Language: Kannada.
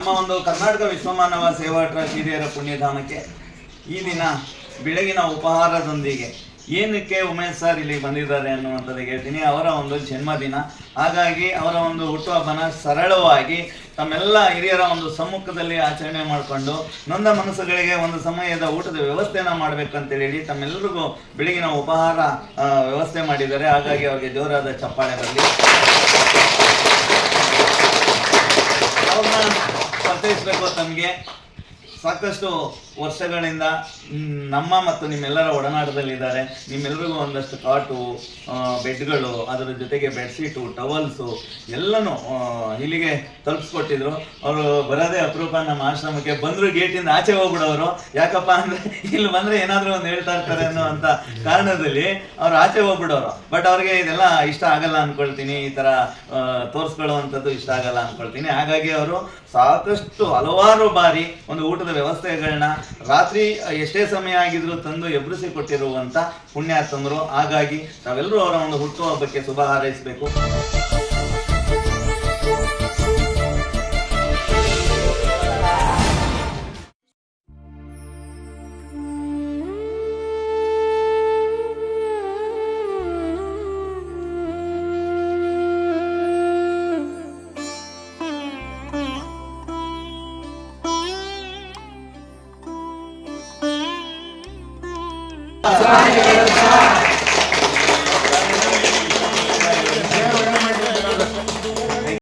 ನಮ್ಮ ಒಂದು ಕರ್ನಾಟಕ ವಿಶ್ವಮಾನವ ಸೇವಾ ಟ್ರಸ್ಟ್ ಹಿರಿಯರ ಪುಣ್ಯಧಾಮಕ್ಕೆ ಈ ದಿನ ಬೆಳಗಿನ ಉಪಹಾರದೊಂದಿಗೆ ಏನಕ್ಕೆ ಉಮೇಶ್ ಸರ್ ಇಲ್ಲಿ ಬಂದಿದ್ದಾರೆ ಅನ್ನುವಂಥದ್ದು ಹೇಳ್ತೀನಿ. ಅವರ ಒಂದು ಜನ್ಮದಿನ, ಹಾಗಾಗಿ ಅವರ ಒಂದು ಹುಟ್ಟುಹಬ್ಬನ ಸರಳವಾಗಿ ತಮ್ಮೆಲ್ಲ ಹಿರಿಯರ ಒಂದು ಸಮ್ಮುಖದಲ್ಲಿ ಆಚರಣೆ ಮಾಡಿಕೊಂಡು ನೊಂದ ಮನಸ್ಸುಗಳಿಗೆ ಒಂದು ಸಮಯದ ಊಟದ ವ್ಯವಸ್ಥೆನ ಮಾಡಬೇಕಂತೇಳಿ ತಮ್ಮೆಲ್ಲರಿಗೂ ಬೆಳಗಿನ ಉಪಹಾರ ವ್ಯವಸ್ಥೆ ಮಾಡಿದ್ದಾರೆ. ಹಾಗಾಗಿ ಅವರಿಗೆ ಜೋರಾದ ಚಪ್ಪಾಳೆ ಬರಲಿ. ಅವ್ರನ್ನ ಪರಿಚಯಿಸಬೇಕು. ತಮಗೆ ಸಾಕಷ್ಟು ವರ್ಷಗಳಿಂದ ನಮ್ಮ ಮತ್ತು ನಿಮ್ಮೆಲ್ಲರ ಒಡನಾಟದಲ್ಲಿದ್ದಾರೆ. ನಿಮ್ಮೆಲ್ಲರಿಗೂ ಒಂದಷ್ಟು ಕಾಟು, ಬೆಡ್ಗಳು, ಅದರ ಜೊತೆಗೆ ಬೆಡ್ಶೀಟು, ಟವಲ್ಸು ಎಲ್ಲನೂ ಇಲ್ಲಿಗೆ ತಲುಪಿಸ್ಕೊಟ್ಟಿದ್ರು. ಅವರು ಬರೋದೇ ಅಪರೂಪ. ನಮ್ಮ ಆಶ್ರಮಕ್ಕೆ ಬಂದರು ಗೇಟಿಂದ ಆಚೆ ಹೋಗ್ಬಿಡೋರು. ಯಾಕಪ್ಪ ಅಂದರೆ ಇಲ್ಲಿ ಬಂದರೆ ಏನಾದರೂ ಒಂದು ಹೇಳ್ತಾ ಇರ್ತಾರೆ ಅನ್ನೋ ಅಂತ ಕಾರಣದಲ್ಲಿ ಅವ್ರು ಆಚೆ ಹೋಗ್ಬಿಡೋರು. ಬಟ್ ಅವ್ರಿಗೆ ಇದೆಲ್ಲ ಇಷ್ಟ ಆಗಲ್ಲ ಅಂದ್ಕೊಳ್ತೀನಿ. ಈ ಥರ ತೋರಿಸ್ಕೊಳ್ಳುವಂಥದ್ದು ಇಷ್ಟ ಆಗಲ್ಲ ಅಂದ್ಕೊಳ್ತೀನಿ. ಹಾಗಾಗಿ ಅವರು ಸಾಕಷ್ಟು ಹಲವಾರು ಬಾರಿ ಒಂದು ಊಟದ ವ್ಯವಸ್ಥೆಗಳನ್ನ ರಾತ್ರಿ ಎಷ್ಟೇ ಸಮಯ ಆಗಿದ್ರು ತಂದು ಎಬ್ಬಿಸಿ ಕೊಟ್ಟಿರುವಂಥ ಪುಣ್ಯಾತ್ಮರು. ಹಾಗಾಗಿ ನಾವೆಲ್ಲರೂ ಅವರ ಒಂದು ಹುಟ್ಟುಹಬ್ಬಕ್ಕೆ ಶುಭ ಹಾರೈಸಬೇಕು.